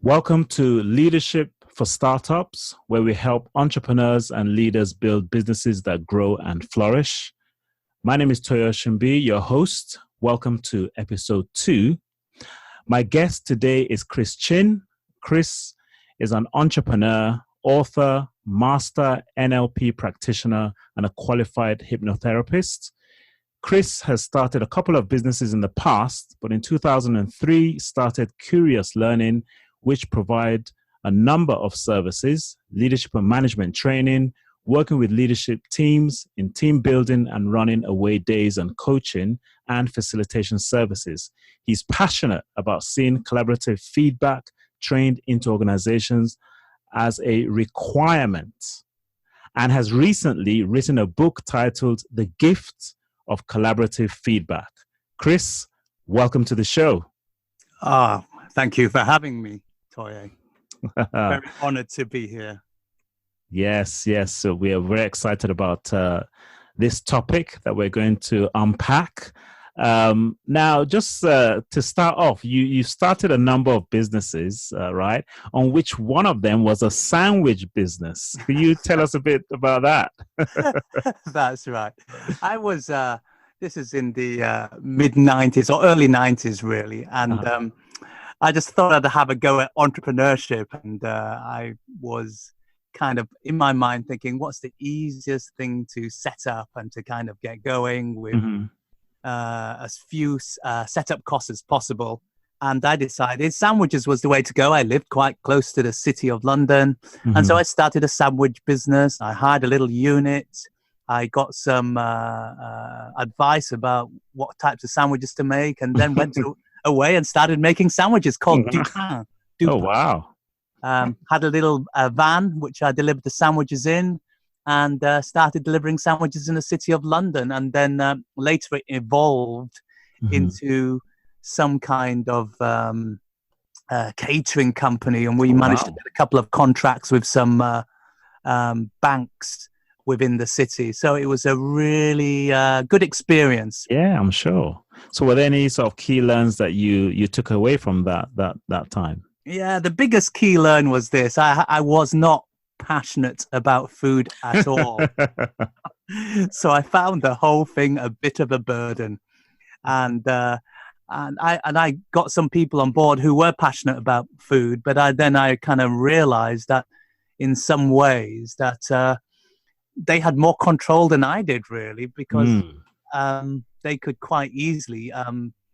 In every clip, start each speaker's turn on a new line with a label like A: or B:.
A: Welcome to Leadership for Startups, where we help entrepreneurs and leaders build businesses that grow and flourish. My name is Toyo Shimbi, your host. Welcome to episode 2. My guest today is Chris Chin. Chris is an entrepreneur, author, master NLP practitioner, and a qualified hypnotherapist. Chris has started a couple of businesses in the past, but in 2003 started Curious Learning, which provide a number of services, leadership and management training, working with leadership teams in team building and running away days and coaching and facilitation services. He's passionate about seeing collaborative feedback trained into organizations as a requirement and has recently written a book titled The Gift of Collaborative Feedback. Chris, welcome to the show.
B: Thank you for having me, Toye. Very honored to be here.
A: Yes. So we are very excited about this topic that we're going to unpack. Now, just to start off, you started a number of businesses, right? On which one of them was a sandwich business. Can you tell us a bit about that?
B: That's right. I was, this is in the mid-90s or early 90s, really. And I just thought I'd have a go at entrepreneurship. And I was kind of in my mind thinking, what's the easiest thing to set up and to kind of get going with as few setup costs as possible. And I decided sandwiches was the way to go. I lived quite close to the city of London. And so I started a sandwich business. I hired a little unit. I got some advice about what types of sandwiches to make, and then went away and started making sandwiches called Dupin.
A: Oh, wow.
B: Had a little van, which I delivered the sandwiches in, and started delivering sandwiches in the city of London. And then later it evolved into some kind of catering company. And we managed to get a couple of contracts with some banks within the city. So it was a really good experience.
A: Yeah, I'm sure. So were there any sort of key learns that you took away from that time?
B: Yeah, the biggest key learn was this. I was not passionate about food at all. So I found the whole thing a bit of a burden. And I got some people on board who were passionate about food, but I kind of realized that in some ways that they had more control than I did, really, because they could quite easily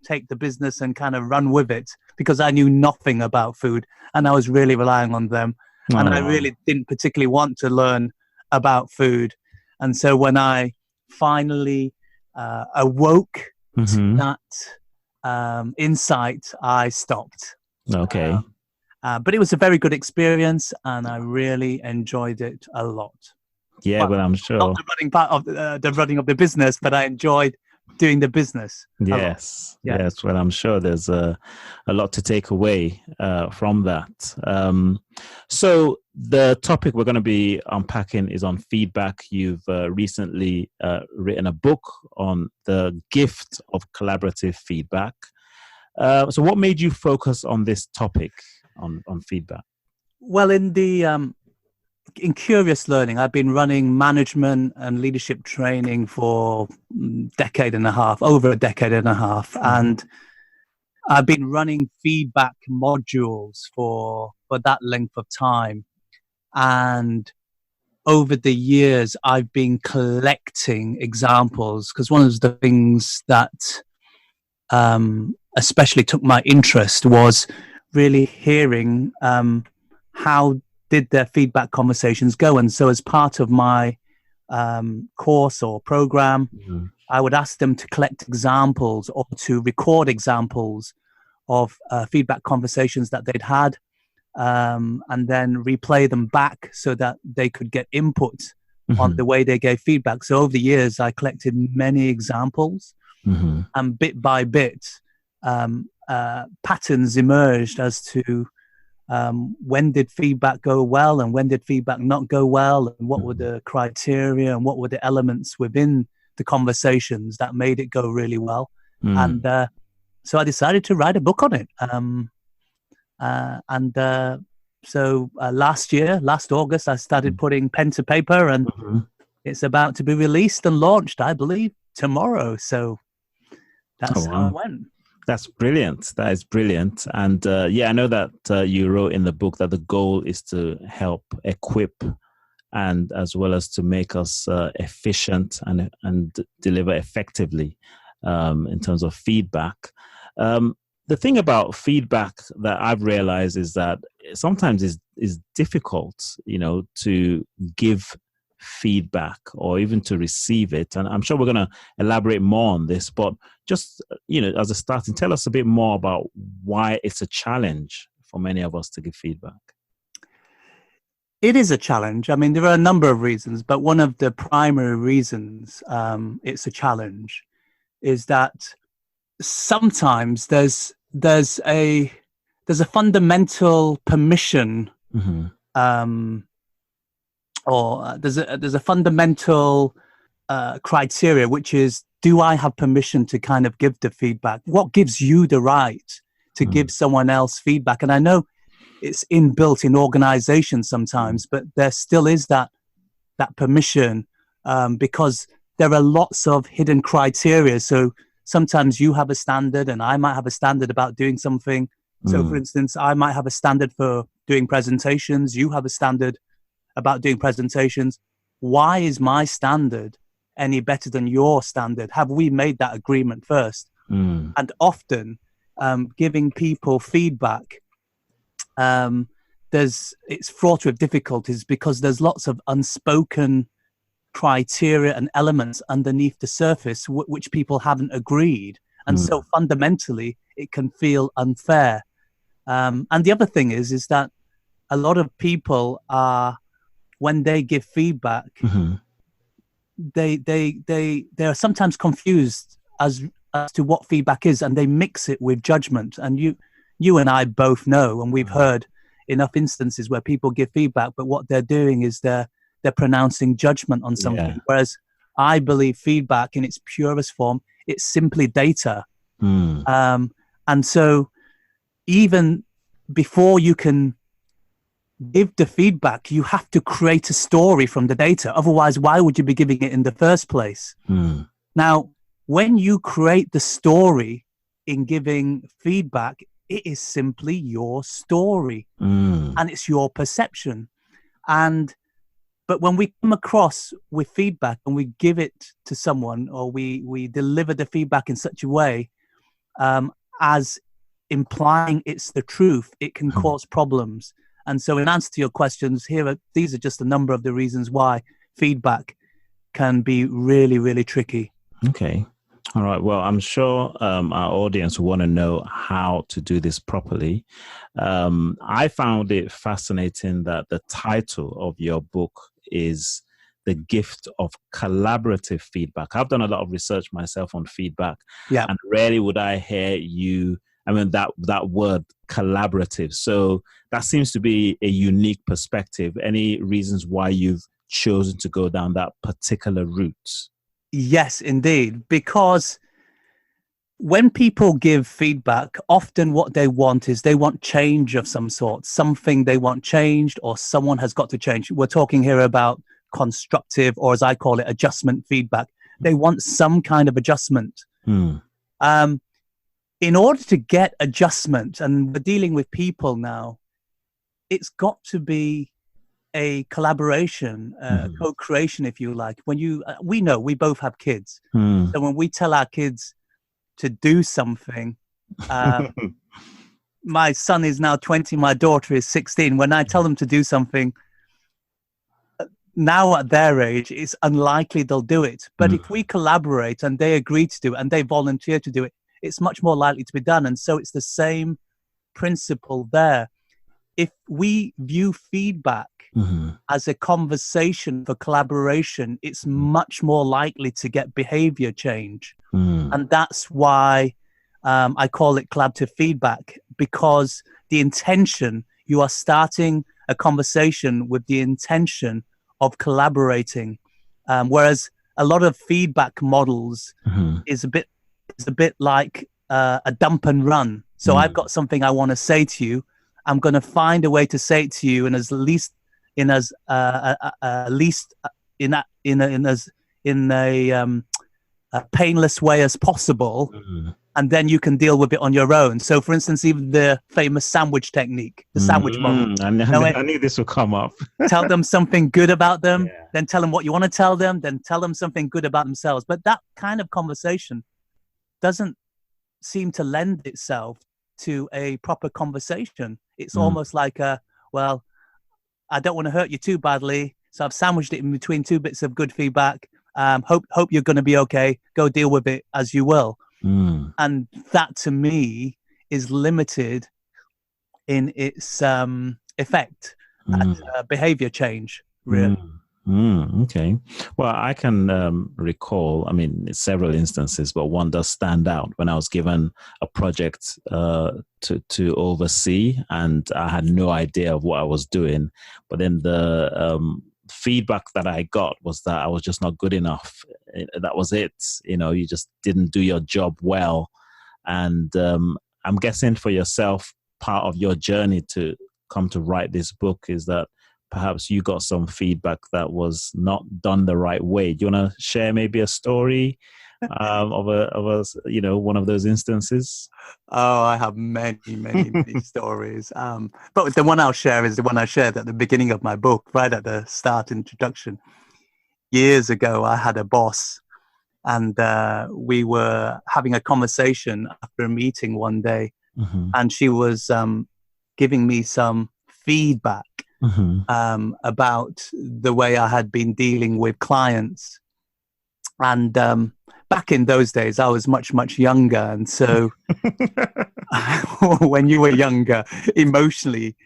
B: take the business and kind of run with it, because I knew nothing about food and I was really relying on them. And I really didn't particularly want to learn about food. And so when I finally awoke to that insight, I stopped.
A: Okay.
B: But it was a very good experience and I really enjoyed it a lot.
A: Yeah, well, I'm sure.
B: Not the running part of the running of the business, but I enjoyed doing the business.
A: Yes. Well, I'm sure there's a lot to take away from that. So the topic we're going to be unpacking is on feedback. You've recently written a book on the gift of collaborative feedback. So what made you focus on this topic on feedback?
B: Well, in Curious Learning, I've been running management and leadership training for over a decade and a half. And I've been running feedback modules for that length of time. And over the years, I've been collecting examples, because one of the things that especially took my interest was really hearing how did their feedback conversations go. And so as part of my course or program, I would ask them to collect examples or to record examples of feedback conversations that they'd had, and then replay them back so that they could get input on the way they gave feedback. So over the years, I collected many examples, and bit by bit, patterns emerged as to when did feedback go well and when did feedback not go well, and what were the criteria and what were the elements within the conversations that made it go really well. And so I decided to write a book on it. So last August, I started putting pen to paper, and it's about to be released and launched, I believe, tomorrow. So that's how it went.
A: That's brilliant. That is brilliant. And I know that you wrote in the book that the goal is to help equip and as well as to make us efficient and deliver effectively in terms of feedback. The thing about feedback that I've realized is that sometimes is difficult, to give feedback or even to receive it. And I'm sure we're going to elaborate more on this, but just, as a starting, tell us a bit more about why it's a challenge for many of us to give feedback.
B: It is a challenge. I mean, there are a number of reasons, but one of the primary reasons it's a challenge is that sometimes there's a fundamental permission, or there's a fundamental criteria, which is, do I have permission to kind of give the feedback? What gives you the right to give someone else feedback? And I know it's inbuilt in organizations sometimes, but there still is that permission because there are lots of hidden criteria. So sometimes you have a standard and I might have a standard about doing something. So for instance, I might have a standard for doing presentations. You have a standard about doing presentations. Why is my standard any better than your standard? Have we made that agreement first? And often giving people feedback, it's fraught with difficulties because there's lots of unspoken criteria and elements underneath the surface which people haven't agreed, and so fundamentally it can feel unfair. And the other thing is that a lot of people are, when they give feedback, they are sometimes confused as to what feedback is, and they mix it with judgment. And you and I both know, and we've heard enough instances where people give feedback, but what they're doing is they're pronouncing judgment on something. Whereas I believe feedback in its purest form, it's simply data. And so even before you can give the feedback, you have to create a story from the data. Otherwise, why would you be giving it in the first place? Now, when you create the story in giving feedback, it is simply your story and it's your perception. But when we come across with feedback and we give it to someone, or we deliver the feedback in such a way as implying it's the truth, it can cause problems. And so in answer to your questions, these are just a number of the reasons why feedback can be really, really tricky.
A: Okay. All right. Well, I'm sure our audience will want to know how to do this properly. I found it fascinating that the title of your book is The Gift of Collaborative Feedback. I've done a lot of research myself on feedback, and rarely would I hear that word collaborative. So that seems to be a unique perspective. Any reasons why you've chosen to go down that particular route?
B: Yes, indeed. Because when people give feedback, often what they want is they want change of some sort, something they want changed, or someone has got to change. We're talking here about constructive, or as I call it, adjustment feedback. They want some kind of adjustment. In order to get adjustment, and we're dealing with people now, it's got to be a collaboration, co-creation, if you like. When we know we both have kids, so when we tell our kids to do something, my son is now 20, my daughter is 16. When I tell them to do something, now at their age, it's unlikely they'll do it. But if we collaborate and they agree to do it and they volunteer to do it, it's much more likely to be done. And so it's the same principle there. If we view feedback as a conversation for collaboration, it's much more likely to get behavior change. And that's why I call it collaborative feedback, because the intention, you are starting a conversation with the intention of collaborating. Whereas a lot of feedback models is a bit like a dump and run. So I've got something I want to say to you. I'm going to find a way to say it to you in as least in as least in that in a painless way as possible, and then you can deal with it on your own. So, for instance, even the famous sandwich technique, the sandwich model.
A: I knew this would come up.
B: Tell them something good about them, then tell them what you want to tell them, then tell them something good about themselves. But that kind of conversation doesn't seem to lend itself to a proper conversation. It's almost like well, I don't want to hurt you too badly, so I've sandwiched it in between two bits of good feedback. Hope you're going to be okay. Go deal with it as you will. And that, to me, is limited in its effect at behavior change, really.
A: Okay. Well, I can recall, several instances, but one does stand out when I was given a project to oversee, and I had no idea of what I was doing. But then the feedback that I got was that I was just not good enough. That was it. You just didn't do your job well. And I'm guessing for yourself, part of your journey to come to write this book is that perhaps you got some feedback that was not done the right way. Do you want to share maybe a story of one of those instances?
B: Oh, I have many stories. But the one I'll share is the one I shared at the beginning of my book, right at the start introduction. Years ago, I had a boss, and we were having a conversation after a meeting one day, and she was giving me some feedback about the way I had been dealing with clients. And back in those days, I was much, much younger. And so when you were younger, emotionally,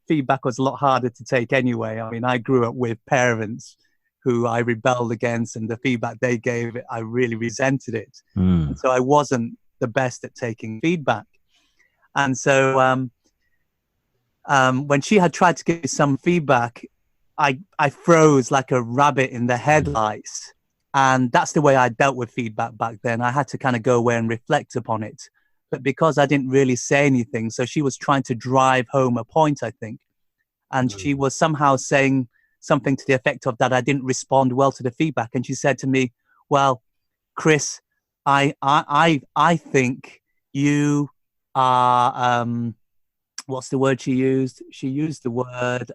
B: feedback was a lot harder to take anyway. I grew up with parents who I rebelled against, and the feedback they gave, I really resented it. And so I wasn't the best at taking feedback. And so when she had tried to give me some feedback, I froze like a rabbit in the headlights. And that's the way I dealt with feedback back then. I had to kind of go away and reflect upon it. But because I didn't really say anything, so she was trying to drive home a point, I think. And she was somehow saying something to the effect of that I didn't respond well to the feedback. And she said to me, well, Chris, I think you are... what's the word she used? She used the word...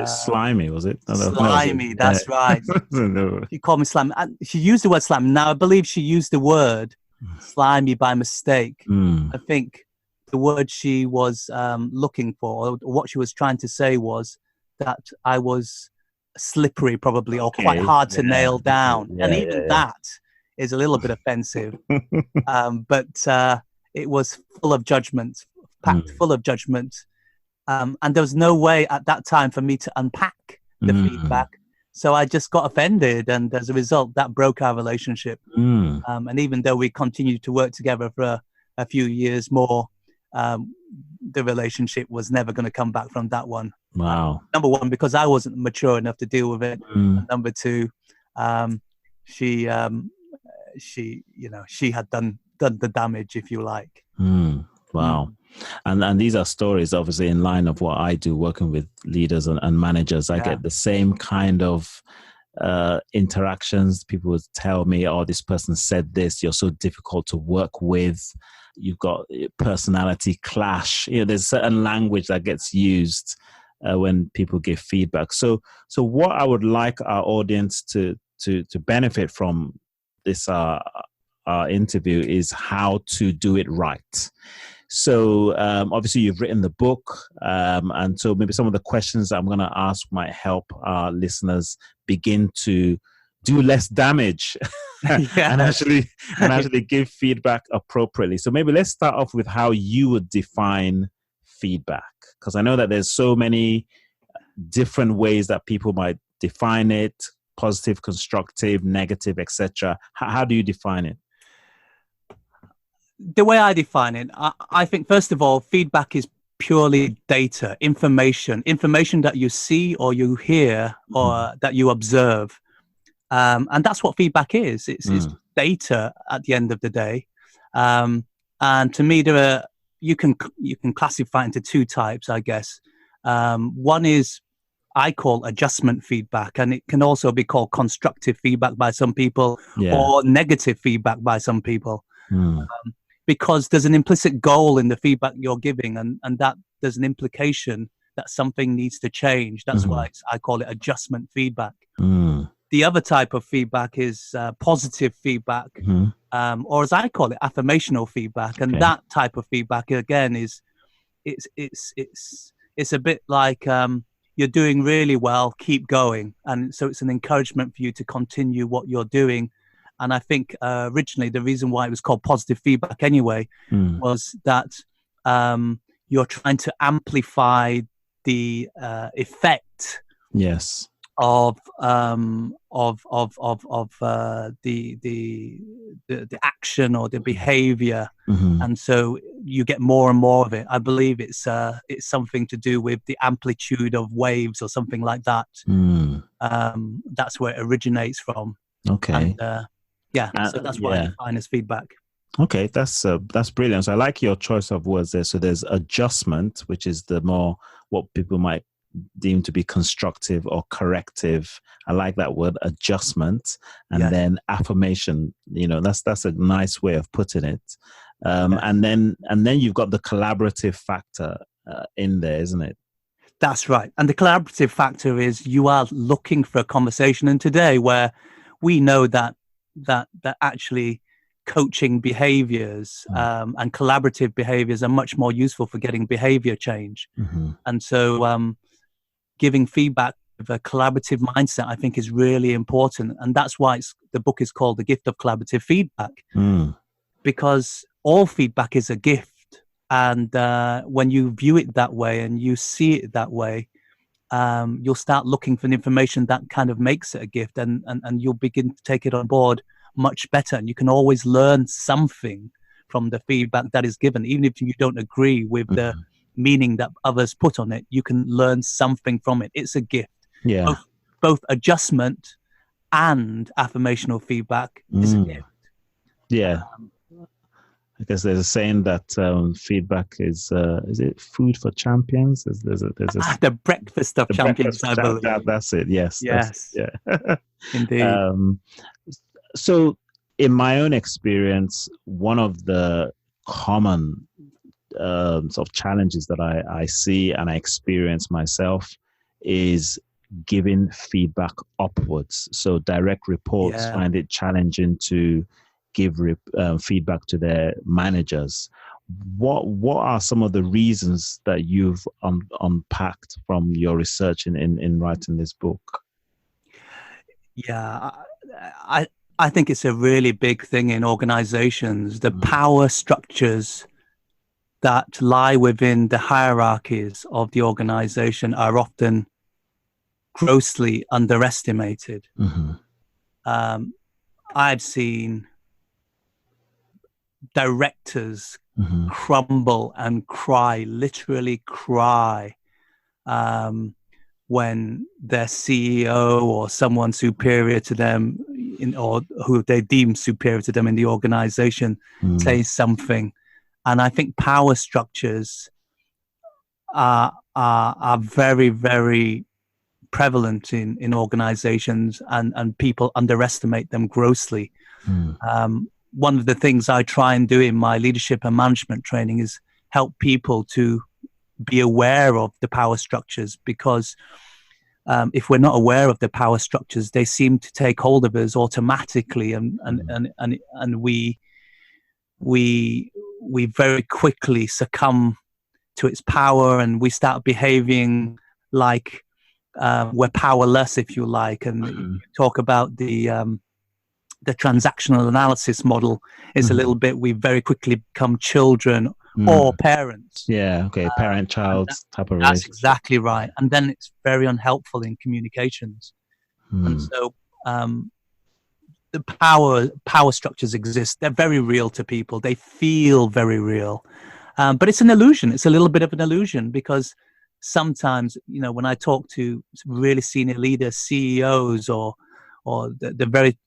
A: slimy, was it?
B: Slimy, that's right.
A: No.
B: She called me slimy. She used the word slimy. Now, I believe she used the word slimy by mistake. I think the word she was looking for, or what she was trying to say, was that I was slippery, probably, or quite hard to nail down. And even that is a little bit offensive. But it was full of judgment. Packed full of judgment, and there was no way at that time for me to unpack the feedback, so I just got offended, and as a result that broke our relationship. And even though we continued to work together for a few years more, the relationship was never going to come back from that one.
A: Wow.
B: Number one, because I wasn't mature enough to deal with it. Number two, she had done the damage, if you like.
A: Wow. And these are stories obviously in line of what I do working with leaders and managers. I get the same kind of interactions. People would tell me, oh, this person said this, you're so difficult to work with, you've got personality clash. There's certain language that gets used when people give feedback. So what I would like our audience to benefit from this interview is how to do it right. So obviously you've written the book, and so maybe some of the questions I'm going to ask might help our listeners begin to do less damage and actually give feedback appropriately. So maybe let's start off with how you would define feedback, because I know that there's so many different ways that people might define it: positive, constructive, negative, etc. How do you define it?
B: The way I define it, I think, first of all, feedback is purely data, information that you see or you hear or that you observe. And that's what feedback is. It's data at the end of the day. And to me, there are you can classify into two types, I guess. One is I call adjustment feedback, and it can also be called constructive feedback by some people, or negative feedback by some people, because there's an implicit goal in the feedback you're giving, and that there's an implication that something needs to change. That's why I call it adjustment feedback. The other type of feedback is positive feedback, or as I call it, affirmational feedback. And that type of feedback, again, is it's a bit like you're doing really well, keep going. And so it's an encouragement for you to continue what you're doing. And I think originally the reason why it was called positive feedback anyway was that you're trying to amplify the effect.
A: Yes.
B: Of the action or the behavior, and so you get more and more of it. I believe it's something to do with the amplitude of waves or something like that. That's where it originates from. Okay. And, so that's what I define as feedback.
A: Okay, that's brilliant. So I like your choice of words there. So there's adjustment, which is the more what people might deemed to be constructive or corrective. I like that word, adjustment. And then affirmation, that's a nice way of putting it. And then you've got the collaborative factor in there, isn't it?
B: That's right. And the collaborative factor is you are looking for a conversation. And today, where we know that actually coaching behaviors and collaborative behaviors are much more useful for getting behavior change. And so giving feedback with a collaborative mindset, I think, is really important. And that's why the book is called The Gift of Collaborative Feedback, because all feedback is a gift. And when you view it that way and you see it that way, you'll start looking for the information that kind of makes it a gift, and you'll begin to take it on board much better. And you can always learn something from the feedback that is given, even if you don't agree with the meaning that others put on it. You can learn something from it. It's a gift. Both adjustment and affirmational feedback is a gift.
A: I guess there's a saying that feedback is it food for champions? There's
B: the breakfast of champions, I believe.
A: That's it. Yes.
B: Indeed.
A: So in my own experience, one of the common sort of challenges that I see and I experience myself is giving feedback upwards. So direct reports find it challenging to give feedback to their managers. What are some of the reasons that you've unpacked from your research in writing this book?
B: I think it's a really big thing in organizations. The power structures that lie within the hierarchies of the organization are often grossly underestimated. I've seen directors crumble and cry, literally cry, when their CEO or someone superior to them or who they deem superior to them in the organization says something. And I think power structures are very, very prevalent in organizations, and people underestimate them grossly. One of the things I try and do in my leadership and management training is help people to be aware of the power structures, because if we're not aware of the power structures, they seem to take hold of us automatically, and we very quickly succumb to its power, and we start behaving like we're powerless, if you like. And you talk about the transactional analysis model is a little bit, we very quickly become children or parents.
A: Parent-child type of relationship.
B: That's exactly right. And then it's very unhelpful in communications. And so the power structures exist. They're very real to people. They feel very real. But it's an illusion. It's a little bit of an illusion, because sometimes, when I talk to really senior leaders, CEOs, or the very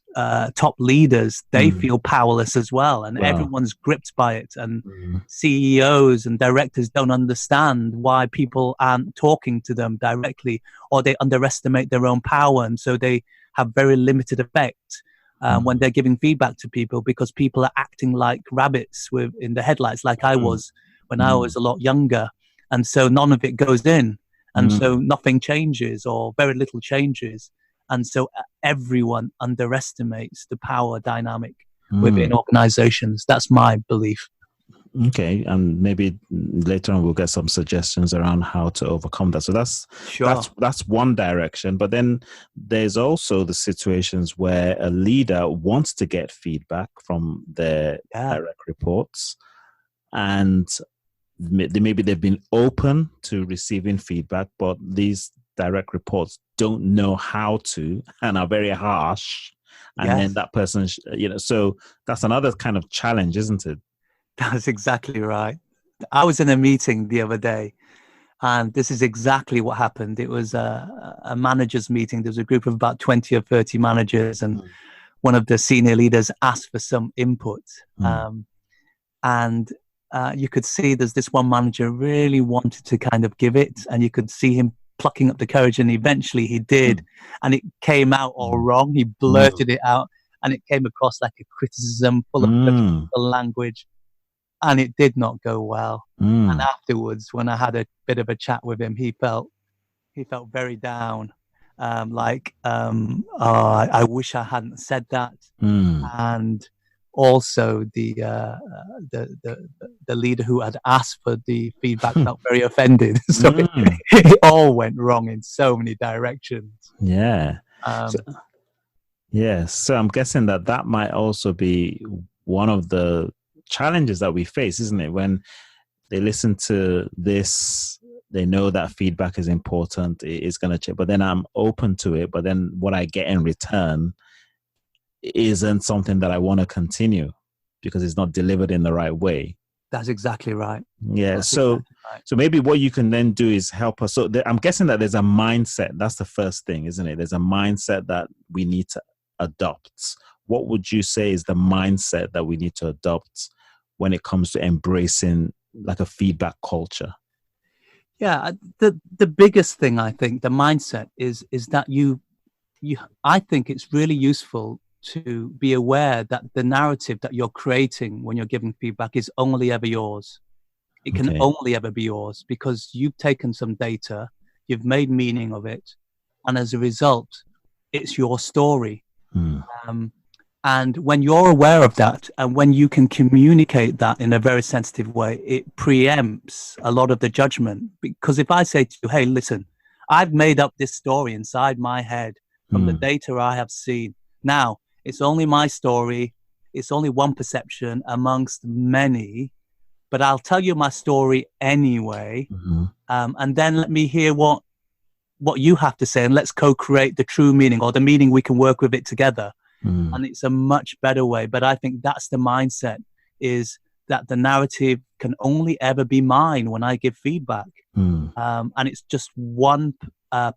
B: top leaders, they feel powerless as well, and
A: Wow.
B: everyone's gripped by it. And
A: Mm.
B: CEOs and directors don't understand why people aren't talking to them directly, or they underestimate their own power, and so they have very limited effect when they're giving feedback to people, because people are acting like rabbits in the headlights, like I was when I was a lot younger, and so none of it goes in, and so nothing changes, or very little changes. And so everyone underestimates the power dynamic within organizations. That's my belief.
A: Okay, and maybe later on we'll get some suggestions around how to overcome that. So that's one direction. But then there's also the situations where a leader wants to get feedback from their direct reports, and maybe they've been open to receiving feedback, but these direct reports don't know how to and are very harsh. And then that person, so that's another kind of challenge, isn't it?
B: That's exactly right. I was in a meeting the other day, and this is exactly what happened. It was a managers meeting. There was a group of about 20 or 30 managers, and one of the senior leaders asked for some input. And you could see there's this one manager really wanted to kind of give it, and you could see him plucking up the courage, and eventually he did. And it came out all wrong. He blurted it out, and it came across like a criticism full of political language. And it did not go well. And afterwards, when I had a bit of a chat with him, he felt very down. I wish I hadn't said that. And also the leader who had asked for the feedback felt very offended. So it all went wrong in so many directions.
A: Yeah. So I'm guessing that might also be one of the challenges that we face, isn't it? When they listen to this, they know that feedback is important, it is going to change, but then I'm open to it, but then what I get in return isn't something that I want to continue because it's not delivered in the right way.
B: That's exactly right.
A: Yeah. So maybe what you can then do is help us. So I'm guessing that there's a mindset. That's the first thing, isn't it? There's a mindset that we need to adopt. What would you say is the mindset that we need to adopt when it comes to embracing like a feedback culture?
B: Yeah, the biggest thing, I think, the mindset is that I think it's really useful to be aware that the narrative that you're creating when you're giving feedback is only ever yours. It can only ever be yours, because you've taken some data, you've made meaning of it, and as a result, it's your story. And when you're aware of that, and when you can communicate that in a very sensitive way, it preempts a lot of the judgment. Because if I say to you, hey, listen, I've made up this story inside my head from the data I have seen. Now, it's only my story. It's only one perception amongst many, but I'll tell you my story anyway. And then let me hear what you have to say, and let's co-create the true meaning, or the meaning we can work with it together. And it's a much better way. But I think that's the mindset, is that the narrative can only ever be mine when I give feedback. And it's just one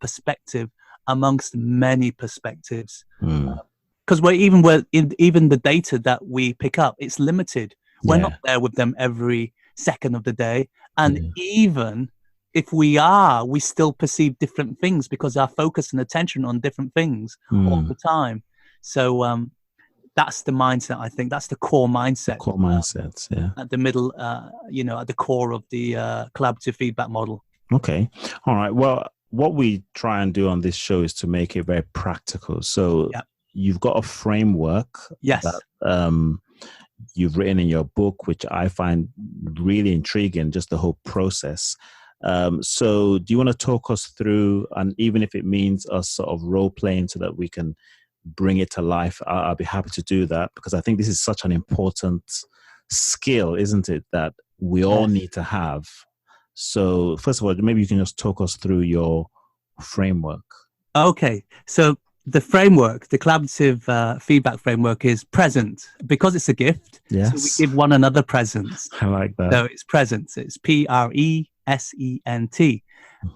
B: perspective amongst many perspectives. Because even the data that we pick up, it's limited. We're not there with them every second of the day. And even if we are, we still perceive different things because our focus and attention on different things all the time. So that's the mindset, I think. That's the core mindset.
A: Core mindsets, yeah.
B: At the middle, at the core of the collaborative feedback model.
A: Okay. All right. Well, what we try and do on this show is to make it very practical. So you've got a framework that you've written in your book, which I find really intriguing, just the whole process. So do you want to talk us through, and even if it means us sort of role playing so that we can bring it to life, I'll be happy to do that, because I think this is such an important skill, isn't it, that we all need to have. So first of all, maybe you can just talk us through your framework.
B: Okay. So the framework, the collaborative feedback framework, is present, because it's a gift.
A: Yes.
B: So we give one another presents.
A: I like that.
B: So it's presents. It's PRESENT.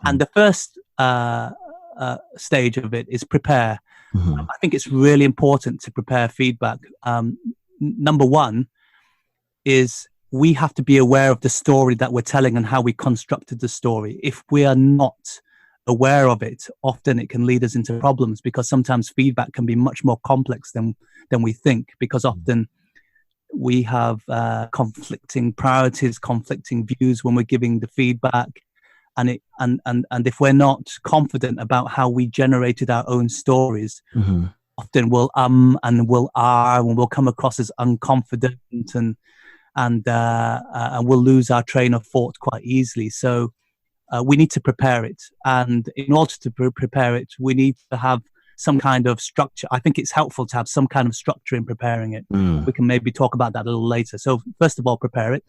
B: And the first stage of it is prepare. I think it's really important to prepare feedback. Number one is we have to be aware of the story that we're telling and how we constructed the story. If we are not aware of it, often it can lead us into problems, because sometimes feedback can be much more complex than we think, because often we have conflicting priorities, conflicting views when we're giving the feedback. And if we're not confident about how we generated our own stories, often we'll and we'll and we'll come across as unconfident, and we'll lose our train of thought quite easily. So we need to prepare it, and in order to prepare it, we need to have some kind of structure. I think it's helpful to have some kind of structure in preparing it. We can maybe talk about that a little later. So first of all, prepare it.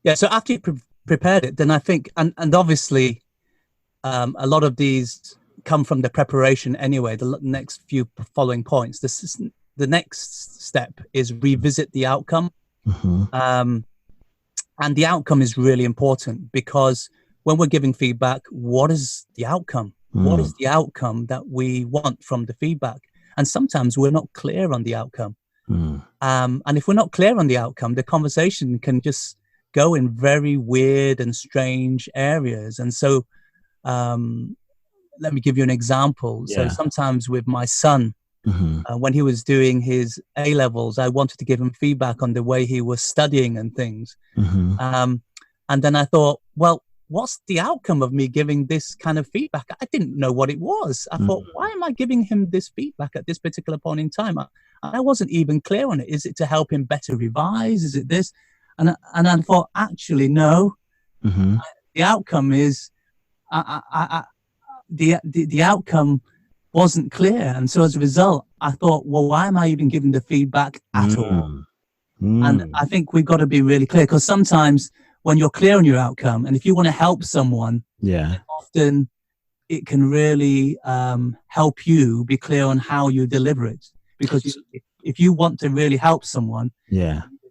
B: Yeah. So after you prepared it, then I think, and obviously, a lot of these come from the preparation anyway. The next few following points. The next step is revisit the outcome, and the outcome is really important, because when we're giving feedback, what is the outcome? What is the outcome that we want from the feedback? And sometimes we're not clear on the outcome. And if we're not clear on the outcome, the conversation can just go in very weird and strange areas. And so let me give you an example. So sometimes with my son, when he was doing his A-levels, I wanted to give him feedback on the way he was studying and things. And then I thought, well, what's the outcome of me giving this kind of feedback? I didn't know what it was. I thought, why am I giving him this feedback at this particular point in time? I wasn't even clear on it. Is it to help him better revise? Is it this? And I thought, actually, no. The outcome is, the outcome wasn't clear. And so as a result, I thought, well, why am I even giving the feedback at all? And I think we've got to be really clear, because sometimes when you're clear on your outcome, and if you want to help someone, often it can really help you be clear on how you deliver it. Because if you want to really help someone,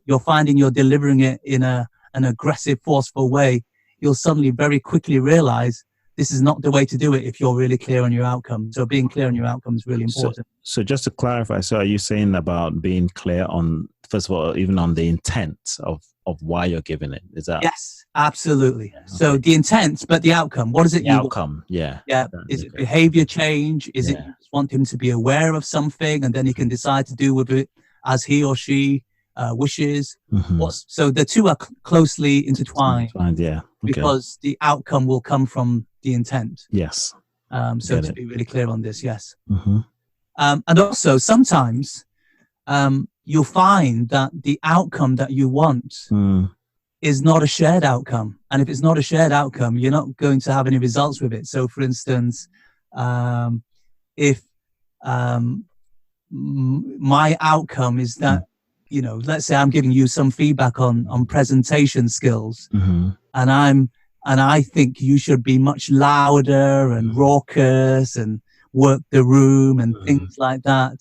B: you're finding you're delivering it in an aggressive, forceful way, you'll suddenly very quickly realize this is not the way to do it if you're really clear on your outcome. So being clear on your outcome is really important.
A: So just to clarify, so are you saying about being clear on, first of all, even on the intent of why you're giving it? Is that?
B: Yes, absolutely. Yeah, okay. So the intent, but the outcome. What is it?
A: The outcome, yeah.
B: Is it behavior change? Is it you just want him to be aware of something, and then he can decide to do with it as he or she wishes? So the two are closely intertwined. Because the outcome will come from the intent.
A: Yes.
B: So to be really clear on this, yes. And also sometimes you'll find that the outcome that you want is not a shared outcome. And if it's not a shared outcome, you're not going to have any results with it. So for instance, if my outcome is that, let's say I'm giving you some feedback on presentation skills, and I think you should be much louder and raucous and work the room and things like that.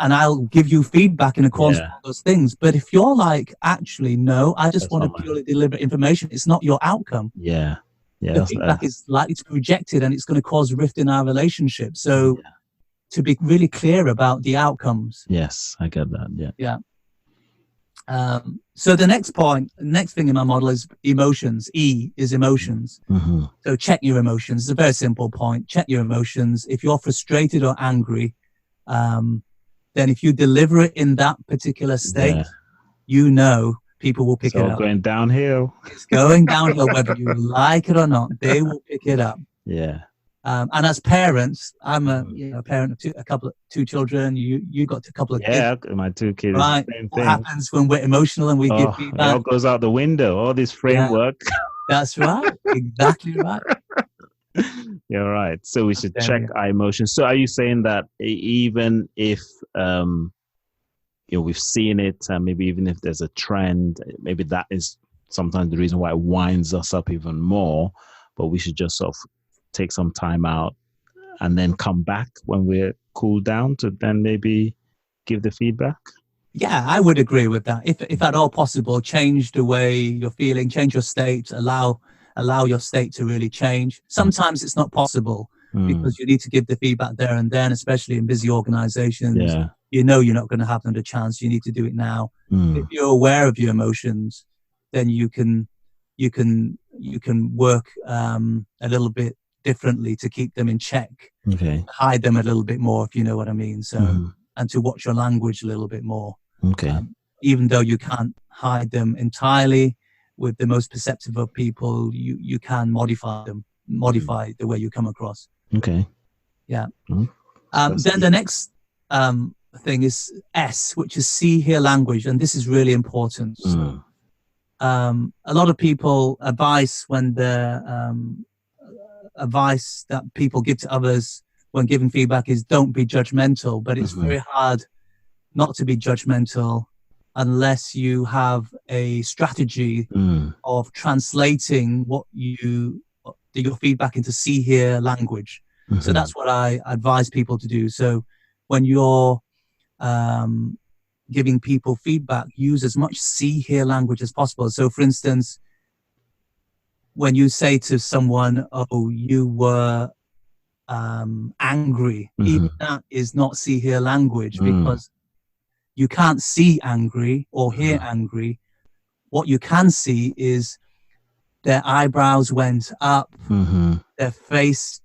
B: And I'll give you feedback in accordance with those things. But if you're like, actually, no, I just want to purely deliver information, it's not your outcome. The feedback is likely to be rejected, and it's going to cause rift in our relationship. So to be really clear about the outcomes.
A: Yes, I get that.
B: So the next thing in my model is emotions. E is emotions. So check your emotions. It's a very simple point. Check your emotions. If you're frustrated or angry, then if you deliver it in that particular state, people will pick it up.
A: It's going downhill.
B: It's going downhill, whether you like it or not. They will pick it up. And as parents, I'm a parent of two children. You got a couple of kids.
A: My two kids.
B: Right.
A: Same
B: what
A: thing.
B: happens when we're emotional and we give feedback?
A: It all goes out the window. All this framework.
B: That's right. Exactly right.
A: You're right. So we should check our emotions. So are you saying that even if we've seen it, maybe even if there's a trend, maybe that is sometimes the reason why it winds us up even more, but we should just sort of take some time out and then come back when we're cooled down to then maybe give the feedback?
B: Yeah, I would agree with that. If at all possible, change the way you're feeling, change your state, allow your state to really change. Sometimes it's not possible. because you need to give the feedback there and then, especially in busy organizations.
A: Yeah.
B: You know you're not going to have another chance. You need to do it now. If you're aware of your emotions, then you can work a little bit differently to keep them in check.
A: Okay.
B: Hide them a little bit more, if you know what I mean. So, and to watch your language a little bit more.
A: Okay.
B: Even though you can't hide them entirely, with the most perceptive of people, you can modify the way you come across.
A: Okay.
B: Yeah. Then the next thing is S, which is see, hear, language, and this is really important. So, a lot of people advise when the advice that people give to others when giving feedback is don't be judgmental, but it's very hard not to be judgmental unless you have a strategy of translating your feedback into see, hear language. So that's what I advise people to do. So when you're giving people feedback, use as much see, hear language as possible. So for instance, when you say to someone, oh, you were angry, even that is not see, hear language, because you can't see angry or hear angry. What you can see is their eyebrows went up, their face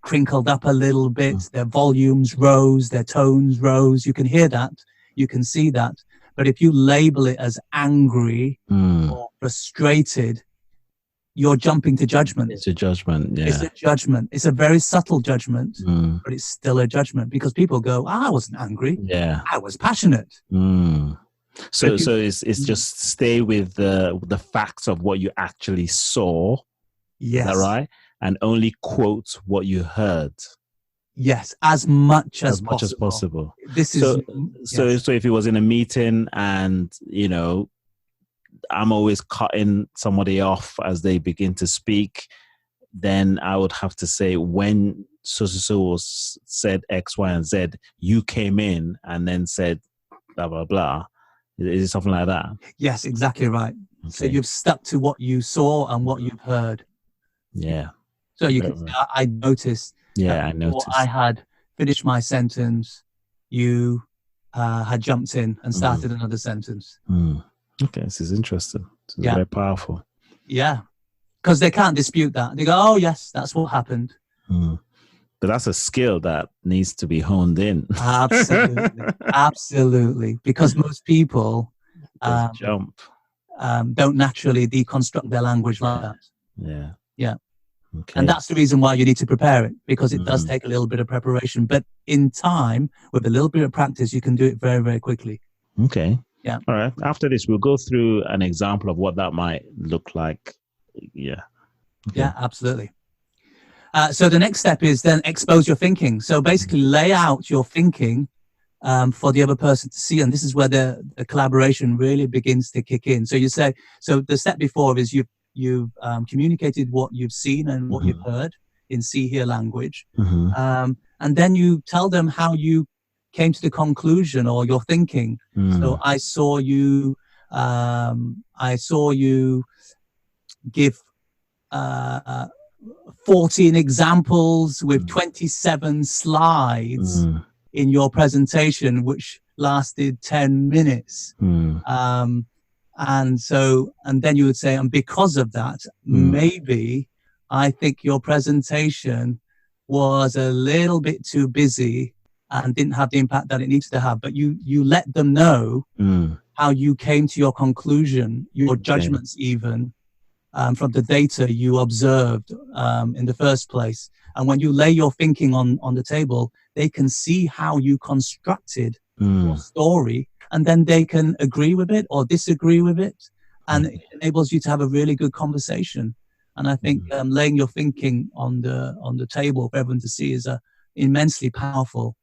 B: crinkled up a little bit, their volumes rose, their tones rose. You can hear that, you can see that. But if you label it as angry or frustrated, you're jumping to judgment.
A: It's a judgment, yeah.
B: It's a judgment. It's a very subtle judgment, but it's still a judgment because people go, I wasn't angry.
A: Yeah.
B: I was passionate.
A: So it's just stay with the facts of what you actually saw.
B: Yes.
A: Is that right? And only quote what you heard.
B: Yes, as much as
A: possible.
B: This is
A: so if it was in a meeting and I'm always cutting somebody off as they begin to speak, then I would have to say, when so said X, Y, and Z, you came in and then said blah, blah, blah. Is it something like that?
B: Yes, exactly right.
A: Okay.
B: So you've stuck to what you saw and what you've heard.
A: Yeah.
B: So you can say, I noticed.
A: Yeah, I noticed.
B: I had finished my sentence, you had jumped in and started another sentence.
A: Okay, this is interesting. This is very powerful.
B: Yeah, because they can't dispute that. They go, oh, yes, that's what happened.
A: But that's a skill that needs to be honed in.
B: Absolutely. Absolutely. Because most people
A: don't
B: naturally deconstruct their language like that.
A: Yeah.
B: Yeah.
A: Okay.
B: And that's the reason why you need to prepare it, because it does take a little bit of preparation. But in time, with a little bit of practice, you can do it very, very quickly.
A: Okay.
B: Yeah.
A: All right. After this, we'll go through an example of what that might look like. Yeah. Okay.
B: Yeah, absolutely. So the next step is then expose your thinking. So basically lay out your thinking for the other person to see. And this is where the collaboration really begins to kick in. So you say, so the step before is you've communicated what you've seen and what you've heard in see, hear language. And then you tell them how you came to the conclusion or your thinking. So I saw you give 14 examples with 27 slides in your presentation, which lasted 10 minutes. And then you would say, and because of that, maybe I think your presentation was a little bit too busy and didn't have the impact that it needs to have. But you let them know how you came to your conclusion, your judgments even, from the data you observed in the first place. And when you lay your thinking on the table, they can see how you constructed your story, and then they can agree with it or disagree with it. And it enables you to have a really good conversation. And I think laying your thinking on the table for everyone to see is immensely powerful.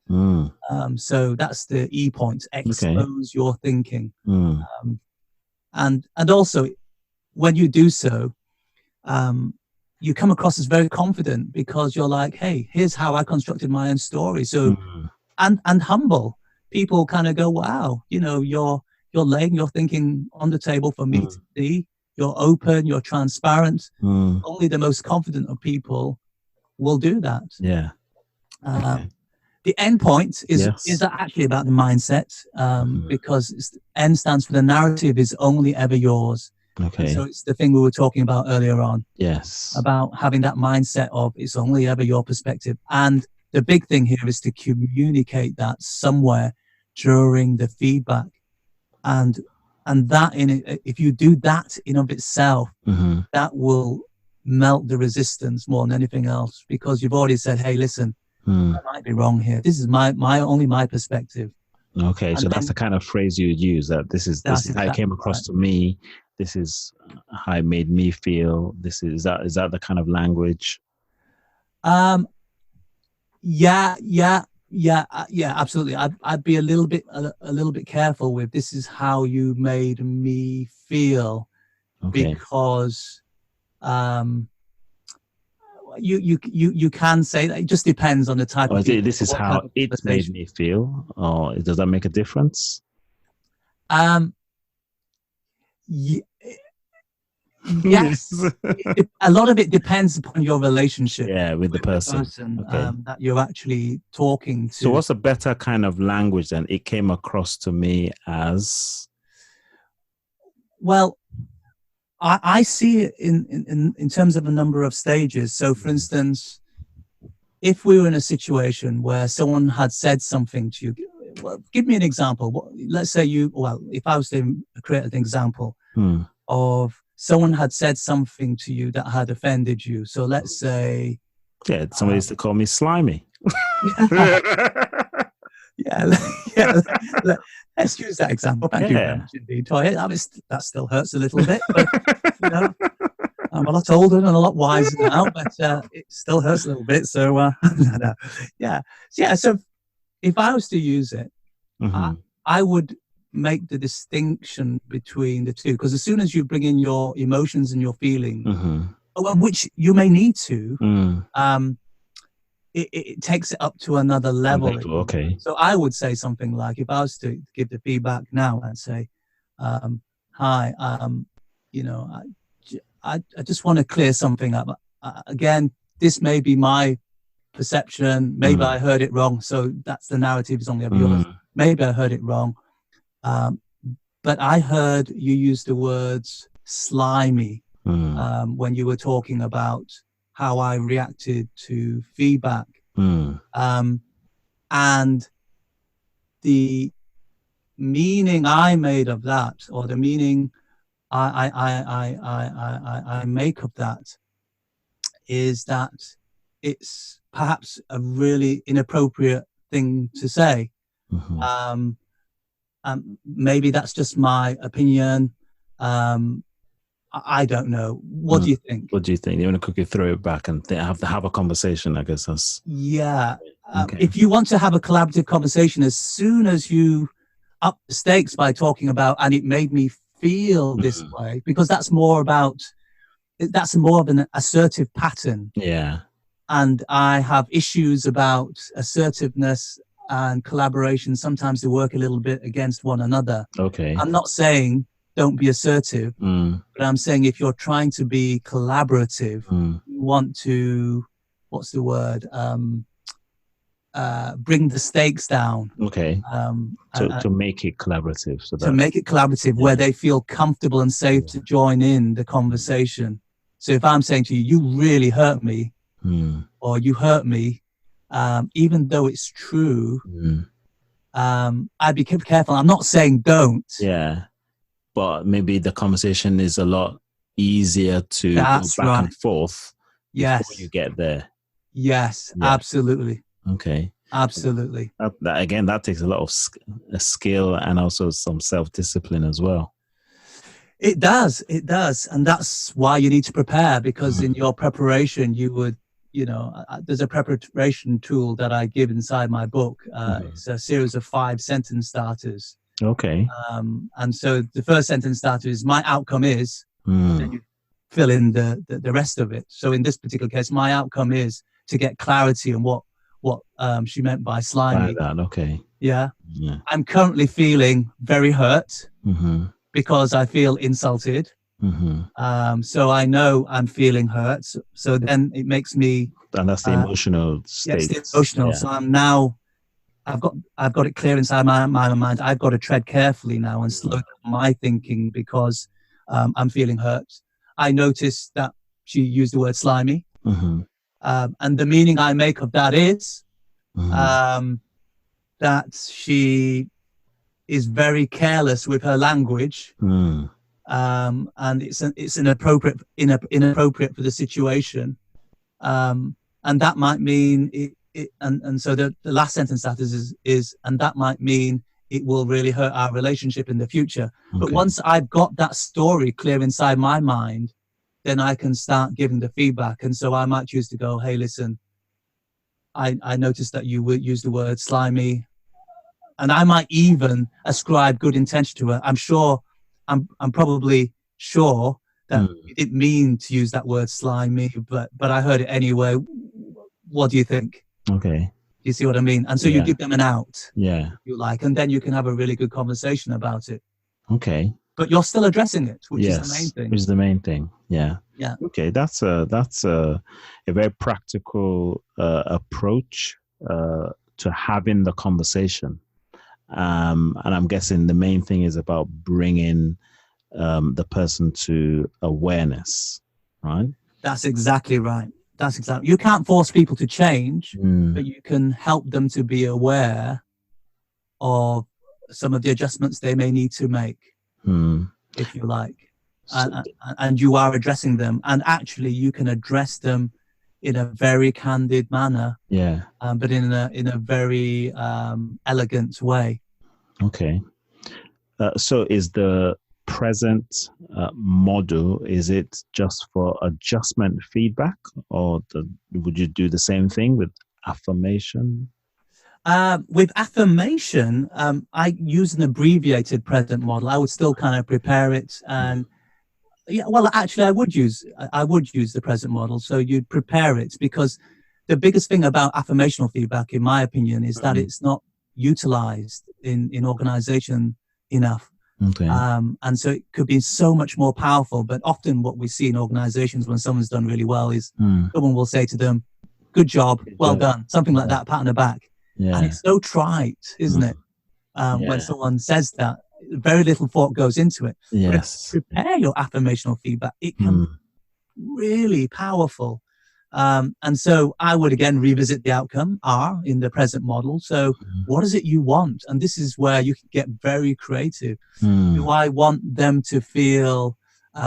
B: So that's the E point, expose your thinking. And also, when you do so, you come across as very confident because you're like, hey, here's how I constructed my own story. So, and humble. People kind of go, wow, you're laying your thinking on the table for me to see. You're open, you're transparent. Only the most confident of people will do that.
A: Yeah. Okay.
B: The end point is
A: Yes.
B: actually about the mindset, because N stands for the narrative is only ever yours.
A: Okay.
B: And so it's the thing we were talking about earlier on.
A: Yes.
B: About having that mindset of it's only ever your perspective. And the big thing here is to communicate that somewhere during the feedback. And that if you do that in of itself, that will melt the resistance more than anything else, because you've already said, hey, listen, I might be wrong here. This is my only my perspective.
A: Okay, and so that's the kind of phrase you would use, that this is how it came across to me. This is how it made me feel. Is that the kind of language?
B: Yeah, absolutely. I'd be a little bit careful with this is how you made me feel, because you can say that. It just depends on the type of feedback.
A: This is how it made me feel, or does that make a difference?
B: Yes. A lot of it depends upon your relationship
A: with the person
B: that you're actually talking to.
A: So what's a better kind of language then? It came across to me as...
B: Well, I see it in terms of a number of stages. So for instance, if we were in a situation where someone had said something to you, well, give me an example. Let's say if I was to create an example of someone had said something to you that had offended you. So let's say...
A: Yeah, somebody used to call me slimy.
B: Let's use that example. Thank you very much indeed, Toya. That still hurts a little bit. But, I'm a lot older and a lot wiser now, but it still hurts a little bit. So, So if I was to use it, I would make the distinction between the two, because as soon as you bring in your emotions and your feelings, which you may need to, it takes it up to another level.
A: Okay.
B: So I would say something like, if I was to give the feedback now, I'd say, hi, I just want to clear something up. Again, this may be my perception. Maybe I heard it wrong. So that's the narrative is only ever yours. Maybe I heard it wrong. But I heard you use the words slimy when you were talking about how I reacted to feedback. And the meaning I made of that, or the meaning I make of that, is that it's perhaps a really inappropriate thing to say. Maybe that's just my opinion. I don't know. What do you think?
A: What do you think? You want to quickly throw it back and have a conversation, I guess.
B: If you want to have a collaborative conversation, as soon as you up the stakes by talking about, and it made me feel this way, because that's more of an assertive pattern.
A: Yeah.
B: And I have issues about assertiveness and collaboration. Sometimes they work a little bit against one another.
A: Okay.
B: I'm not saying don't be assertive, but I'm saying if you're trying to be collaborative, you want to, what's the word? Bring the stakes down.
A: Okay. To make it collaborative.
B: Where they feel comfortable and safe to join in the conversation. So if I'm saying to you, you really hurt me, or you hurt me, even though it's true, I'd be careful. I'm not saying don't.
A: Yeah. But maybe the conversation is a lot easier to go back and forth before you get there.
B: Yes, absolutely.
A: Okay.
B: Absolutely.
A: That takes a lot of skill and also some self-discipline as well.
B: It does. And that's why you need to prepare, because in your preparation, you would, there's a preparation tool that I give inside my book. It's a series of 5 sentence starters.
A: Okay.
B: And so the first sentence starter is my outcome is, and you fill in the rest of it. So in this particular case, my outcome is to get clarity on what she meant by slimy.
A: Okay.
B: Yeah. I'm currently feeling very hurt because I feel insulted. So I know I'm feeling hurt. So then it makes me,
A: And that's the emotional
B: yeah,
A: state.
B: it's the emotional.
A: Yeah.
B: So I'm now, I've got it clear inside my mind. I've got to tread carefully now and slow down my thinking because I'm feeling hurt. I noticed that she used the word slimy. And the meaning I make of that is that she is very careless with her language, and it's inappropriate for the situation, and that might mean it. And so the last sentence that is and that might mean it will really hurt our relationship in the future. Okay. But once I've got that story clear inside my mind, then I can start giving the feedback. And so I might choose to go, hey, listen, I noticed that you would use the word slimy, and I might even ascribe good intention to her. I'm probably sure that you didn't mean to use that word slimy, but I heard it anyway. What do you think?
A: Okay.
B: You see what I mean? And so you give them an out.
A: Yeah.
B: You like, and then you can have a really good conversation about it.
A: Okay.
B: But you're still addressing it, which is the main thing.
A: Which is the main thing. Yeah.
B: Yeah.
A: Okay. That's a very practical approach to having the conversation. And I'm guessing the main thing is about bringing the person to awareness, right?
B: That's exactly right. You can't force people to change, but you can help them to be aware of some of the adjustments they may need to make, if you like. And you are addressing them. And actually, you can address them in a very candid manner, but in a very elegant way.
A: Okay. So is the present model, is it just for adjustment feedback, or would you do the same thing with affirmation?
B: With affirmation, I use an abbreviated present model. I would still kind of prepare it, and actually, I would use the present model. So you'd prepare it, because the biggest thing about affirmational feedback, in my opinion, is that it's not utilized in organization enough.
A: Okay.
B: And so it could be so much more powerful. But often what we see in organizations when someone's done really well is someone will say to them, good job, well done, something like that, pat on the back. And it's so trite, isn't it? When someone says that, very little thought goes into it.
A: Yes.
B: But prepare your affirmational feedback. It can be really powerful. And so I would again revisit the outcome R in the present model. So what is it you want? And this is where you can get very creative. Do I want them to feel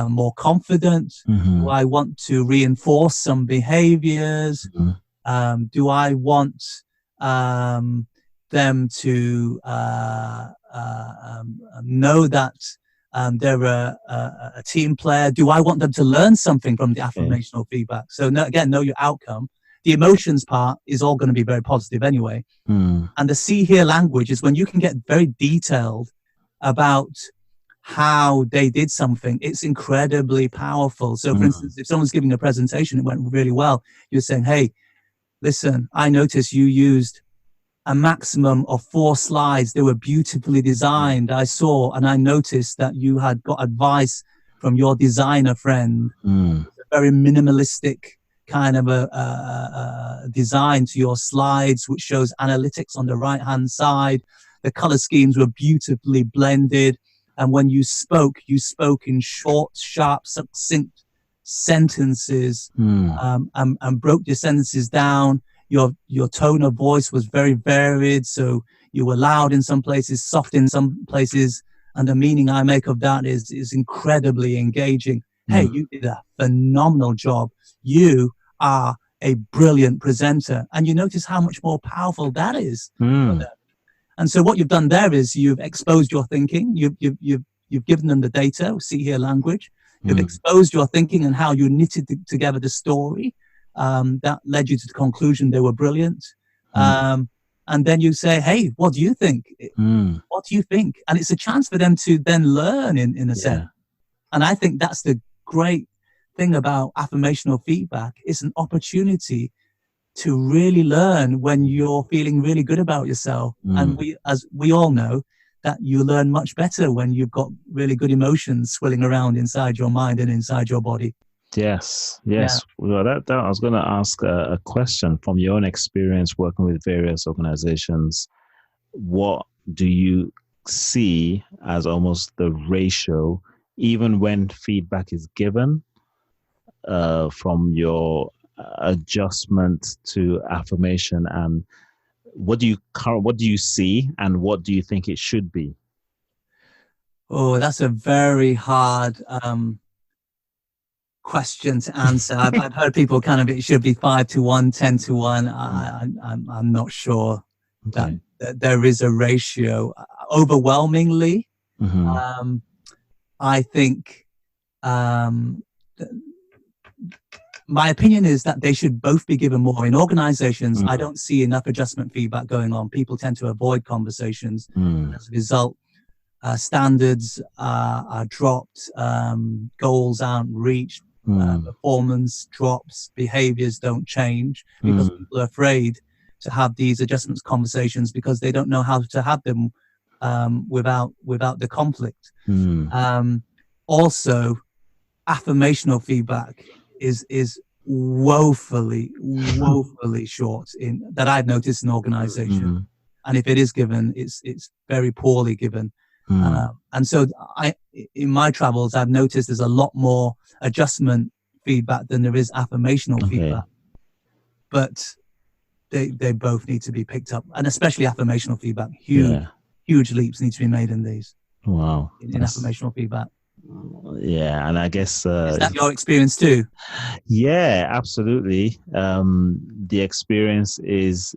B: more confident? Do I want to reinforce some behaviors? Do I want them to know that they're a team player? Do I want them to learn something from the affirmational feedback? So know your outcome. The emotions part is all going to be very positive anyway. And the see, hear language is when you can get very detailed about how they did something. It's incredibly powerful. So for instance, if someone's giving a presentation, it went really well. You're saying, hey, listen, I noticed you used a maximum of 4 slides. They were beautifully designed. I saw and I noticed that you had got advice from your designer friend. A very minimalistic kind of a design to your slides, which shows analytics on the right-hand side. The color schemes were beautifully blended. And when you spoke in short, sharp, succinct sentences, and broke your sentences down. Your tone of voice was very varied. So you were loud in some places, soft in some places. And the meaning I make of that is incredibly engaging. Hey, you did a phenomenal job. You are a brilliant presenter. And you notice how much more powerful that is. And so what you've done there is you've exposed your thinking. You've given them the data, see, hear language. You've exposed your thinking and how you knitted together the story. That led you to the conclusion they were brilliant. And then you say, hey, what do you think? What do you think? And it's a chance for them to then learn in a sense. And I think that's the great thing about affirmational feedback. It's an opportunity to really learn when you're feeling really good about yourself. And as we all know, that you learn much better when you've got really good emotions swirling around inside your mind and inside your body.
A: Yes.
B: Yeah.
A: Well, that I was going to ask a question from your own experience working with various organizations. What do you see as almost the ratio, even when feedback is given, from your adjustment to affirmation, and what do you see, and what do you think it should be?
B: Oh, that's a very hard question to answer. I've heard people kind of, it should be 5-1, 10-1. I'm not sure that there is a ratio. Overwhelmingly, I think my opinion is that they should both be given more. In organizations, I don't see enough adjustment feedback going on. People tend to avoid conversations. As a result, standards are dropped, goals aren't reached, performance drops, behaviors don't change because people are afraid to have these adjustments conversations because they don't know how to have them without the conflict. Also, affirmational feedback is woefully short in that I've noticed in organization. And if it is given, it's very poorly given. And so in my travels, I've noticed there's a lot more adjustment feedback than there is affirmational feedback. But they both need to be picked up, and especially affirmational feedback. Huge leaps need to be made in these.
A: Wow.
B: In affirmational feedback.
A: Yeah, and I guess
B: is that your experience too?
A: Yeah, absolutely. The experience is,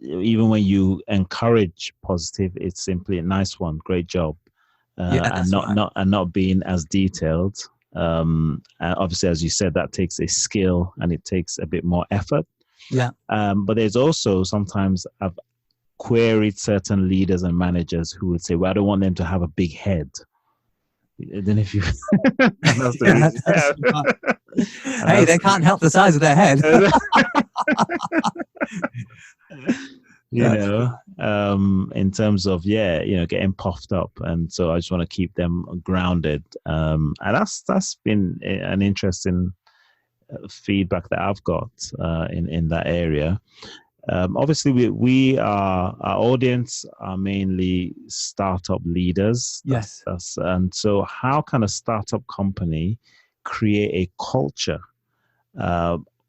A: even when you encourage positive, it's simply a nice one, great job, and not being as detailed. Obviously, as you said, that takes a skill and it takes a bit more effort.
B: Yeah.
A: But there's also sometimes I've queried certain leaders and managers who would say, "Well, I don't want them to have a big head." Then if you
B: hey, they can't help the size of their head.
A: In terms of getting puffed up, and so I just want to keep them grounded, and that's been an interesting feedback that I've got in that area. Obviously, we are, our audience are mainly startup leaders.
B: Yes.
A: And so how can a startup company create a culture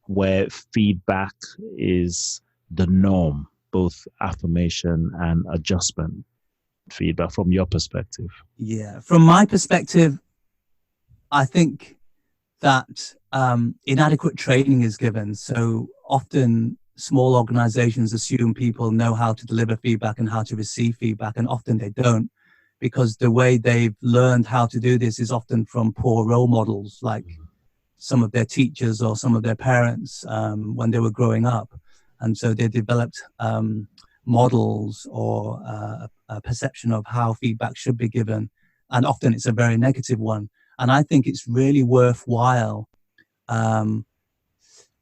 A: where feedback is the norm, both affirmation and adjustment feedback, from your perspective? Yeah,
B: from my perspective, I think that inadequate training is given. So often small organizations assume people know how to deliver feedback and how to receive feedback, and often they don't, because the way they've learned how to do this is often from poor role models, like some of their teachers or some of their parents when they were growing up. And so they developed models or a perception of how feedback should be given, and often it's a very negative one. And I think it's really worthwhile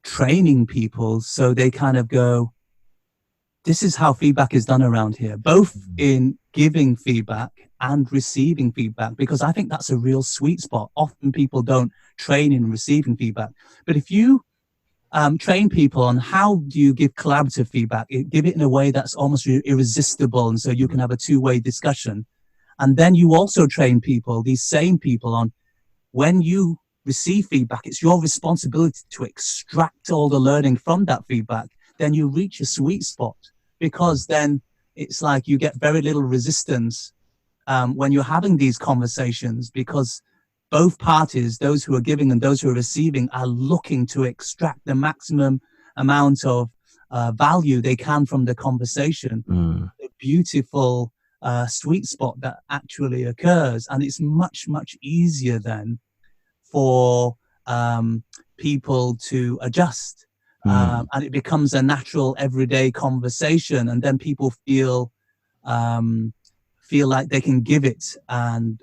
B: training people so they kind of go, this is how feedback is done around here, both in giving feedback and receiving feedback, because I think that's a real sweet spot. Often people don't train in receiving feedback, but if you train people on how do you give collaborative feedback, give it in a way that's almost irresistible, and so you can have a two-way discussion. And then you also train people, these same people, on when you receive feedback, it's your responsibility to extract all the learning from that feedback. Then you reach a sweet spot, because then it's like you get very little resistance when you're having these conversations, because both parties, those who are giving and those who are receiving, are looking to extract the maximum amount of value they can from the conversation. The beautiful sweet spot that actually occurs. And it's much, much easier then for people to adjust. And it becomes a natural everyday conversation, and then people feel like they can give it and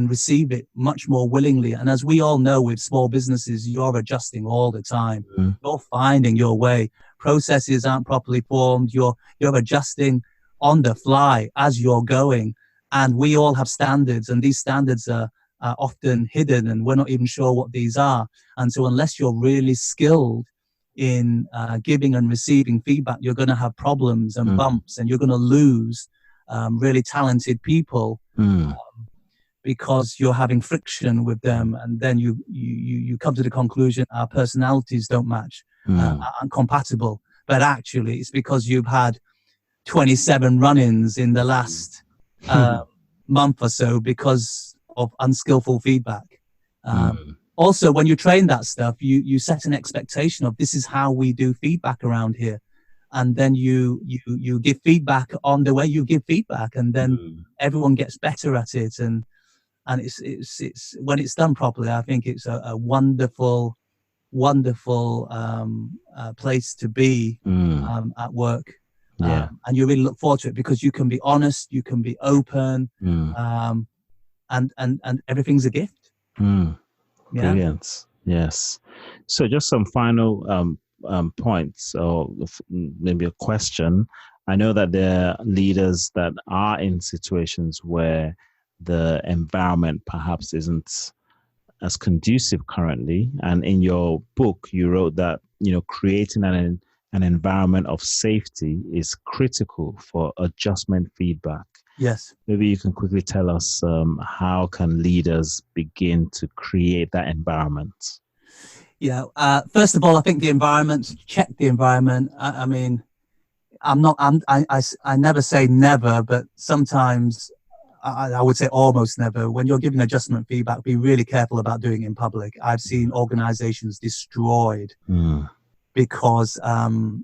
B: receive it much more willingly. And as we all know, with small businesses, you're adjusting all the time. You're finding your way. Processes aren't properly formed. You're adjusting on the fly as you're going. And we all have standards, and these standards are often hidden, and we're not even sure what these are. And so unless you're really skilled in giving and receiving feedback, you're going to have problems and bumps, and you're going to lose really talented people because you're having friction with them. And then you come to the conclusion our personalities don't match, are incompatible. But actually, it's because you've had 27 run-ins in the last month or so because of unskillful feedback. Also, when you train that stuff, you set an expectation of this is how we do feedback around here. And then you give feedback on the way you give feedback, and then everyone gets better at it. And it's when it's done properly, I think it's a wonderful place to be at work. And you really look forward to it because you can be honest, you can be open, and everything's a gift.
A: Brilliant. Yes. So just some final points, or maybe a question. I know that there are leaders that are in situations where the environment perhaps isn't as conducive currently. And in your book, you wrote that, creating an environment of safety is critical for adjustment feedback.
B: Yes.
A: Maybe you can quickly tell us how can leaders begin to create that environment?
B: Yeah. First of all, I think the environment. Check the environment. I mean, I never say never, but sometimes I would say almost never. When you're giving adjustment feedback, be really careful about doing it in public. I've seen organizations destroyed because the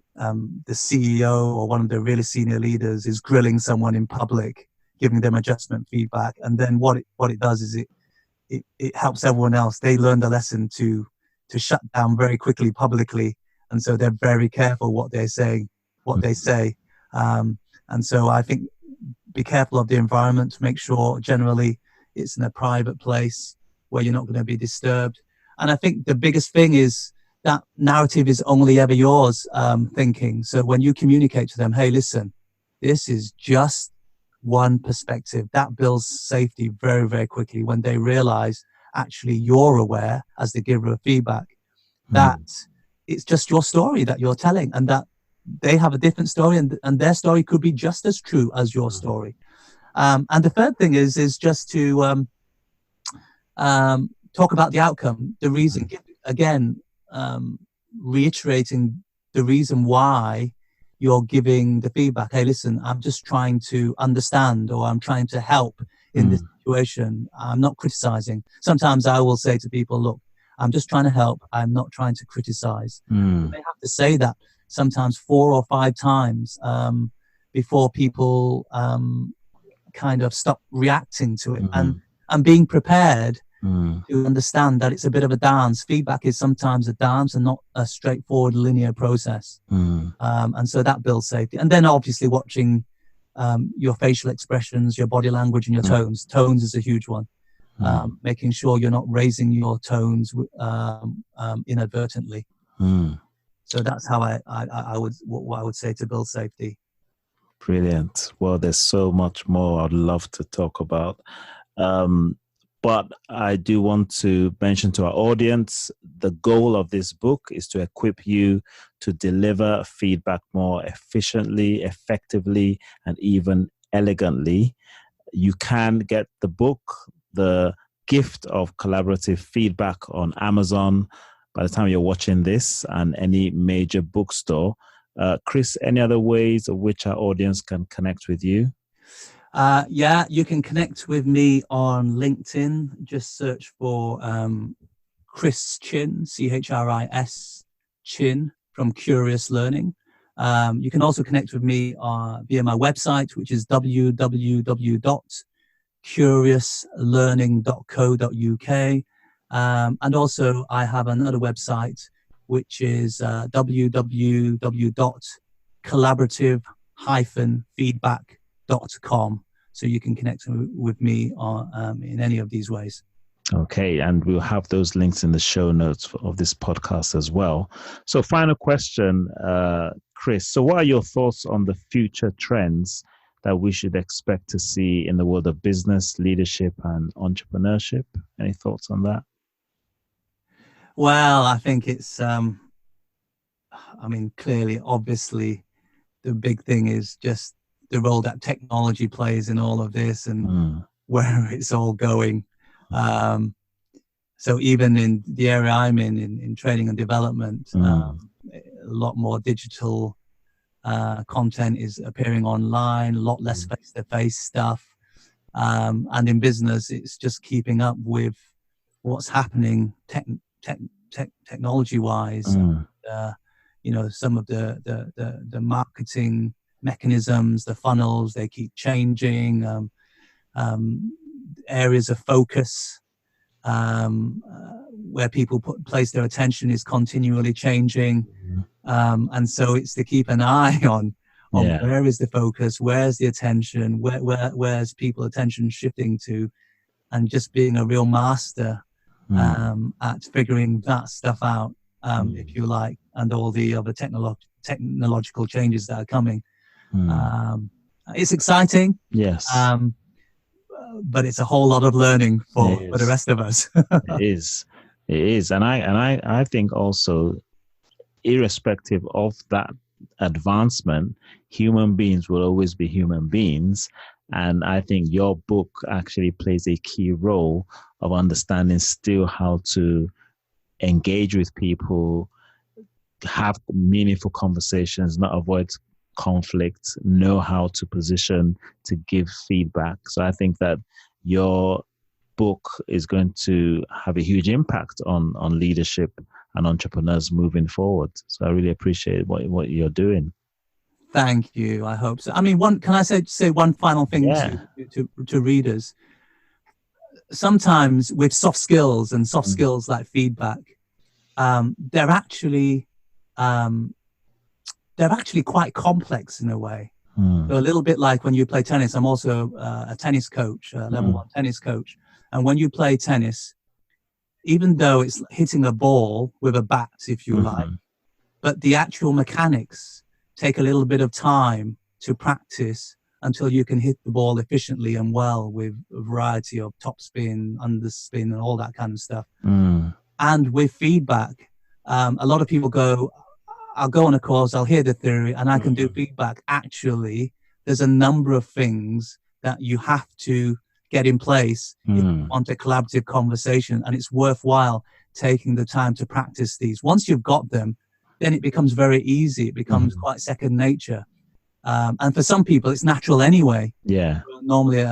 B: CEO or one of the really senior leaders is grilling someone in public, giving them adjustment feedback. And then what it does is it helps everyone else. They learn the lesson to shut down very quickly publicly. And so they're very careful what they say. And so I think be careful of the environment, make sure generally it's in a private place where you're not going to be disturbed. And I think the biggest thing is that narrative is only ever yours thinking. So when you communicate to them, hey, listen, this is just one perspective, that builds safety very, very quickly when they realize actually you're aware as the giver of feedback that it's just your story that you're telling, and that they have a different story, and their story could be just as true as your story. And the third thing is just to talk about the outcome, the reason, again, reiterating the reason why you're giving the feedback. Hey, listen, I'm just trying to understand, or I'm trying to help in this situation. I'm not criticizing. Sometimes I will say to people, look, I'm just trying to help. I'm not trying to criticize. You may have to say that sometimes 4 or 5 times before people kind of stop reacting to it, and being prepared to understand that it's a bit of a dance. Feedback is sometimes a dance and not a straightforward linear process. And so that builds safety. And then obviously watching your facial expressions, your body language, and your tones. Tones is a huge one. Making sure you're not raising your tones inadvertently. So that's how I would say to build safety.
A: Brilliant. Well, there's so much more I'd love to talk about. But I do want to mention to our audience, the goal of this book is to equip you to deliver feedback more efficiently, effectively, and even elegantly. You can get the book, The Gift of Collaborative Feedback, on Amazon by the time you're watching this, and any major bookstore. Chris, any other ways of which our audience can connect with you?
B: Yeah, you can connect with me on LinkedIn. Just search for Chris Chin, CHRIS Chin, from Curious Learning. You can also connect with me via my website, which is www.curiouslearning.co.uk. And also I have another website, which is www.collaborative-feedback.com. So you can connect with me in any of these ways.
A: Okay, and we'll have those links in the show notes of this podcast as well. So final question, Chris. So what are your thoughts on the future trends that we should expect to see in the world of business, leadership, and entrepreneurship? Any thoughts on that?
B: Well, I think it's, clearly, obviously, the big thing is just the role that technology plays in all of this and where it's all going. So even in the area I'm in training and development, a lot more digital content is appearing online, a lot less face-to-face stuff. And in business, it's just keeping up with what's happening technology-wise. Some of the marketing mechanisms, the funnels, they keep changing. Areas of focus where people place their attention is continually changing. And so it's to keep an eye on where is the focus, where's the attention, where's people attention shifting to, and just being a real master at figuring that stuff out, if you like, and all the other technological changes that are coming. It's exciting.
A: Yes.
B: But it's a whole lot of learning for the rest of us.
A: It is. And I think also, irrespective of that advancement, human beings will always be human beings. And I think your book actually plays a key role of understanding still how to engage with people, have meaningful conversations, not avoid conflict, know how to position, to give feedback. So I think that your book is going to have a huge impact on leadership and entrepreneurs moving forward. So I really appreciate what you're doing.
B: Thank you. I hope so. I mean, can I say one final thing to readers? Sometimes with soft skills and soft skills like feedback, they're actually quite complex in a way. So a little bit like when you play tennis. I'm also a tennis coach, level 1 tennis coach. And when you play tennis, even though it's hitting a ball with a bat, if you like, but the actual mechanics take a little bit of time to practice until you can hit the ball efficiently and well with a variety of topspin, underspin, and all that kind of stuff. And with feedback, a lot of people go, I'll go on a course, I'll hear the theory, and I can do feedback. Actually, there's a number of things that you have to get in place if you want a collaborative conversation, and it's worthwhile taking the time to practice these. Once you've got them, then it becomes very easy. It becomes quite second nature. And for some people, it's natural anyway.
A: Yeah.
B: Normally,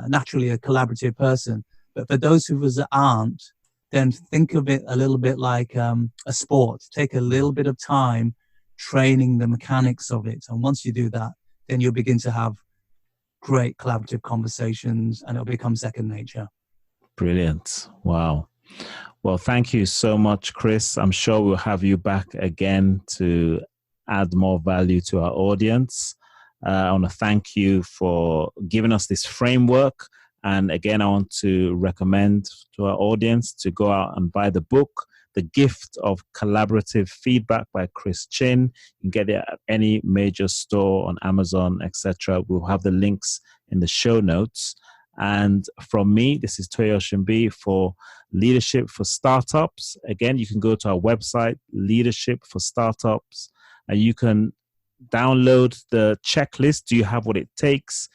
B: naturally a collaborative person. But for those of us that aren't, then think of it a little bit like a sport. Take a little bit of time training the mechanics of it. And once you do that, then you'll begin to have great collaborative conversations and it'll become second nature. Brilliant.
A: Wow. Well, thank you so much, Chris. I'm sure we'll have you back again to add more value to our audience. I want to thank you for giving us this framework. And again, I want to recommend to our audience to go out and buy the book, The Gift of Collaborative Feedback by Chris Chin. You can get it at any major store on Amazon, etc. We'll have the links in the show notes. And from me, this is Toyo Shimbi for Leadership for Startups. Again, you can go to our website, Leadership for Startups, and you can download the checklist. Do you have what it takes?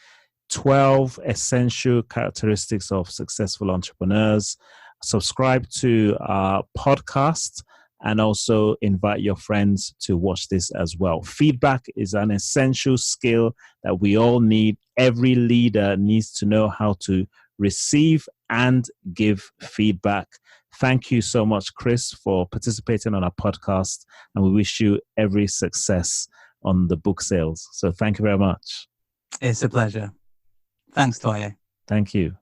A: 12 essential characteristics of successful entrepreneurs. Subscribe to our podcast and also invite your friends to watch this as well. Feedback is an essential skill that we all need. Every leader needs to know how to receive and give feedback. Thank you so much, Chris, for participating on our podcast, and we wish you every success on the book sales. So thank you very much.
B: It's a pleasure. Thanks, Toye.
A: Thank you.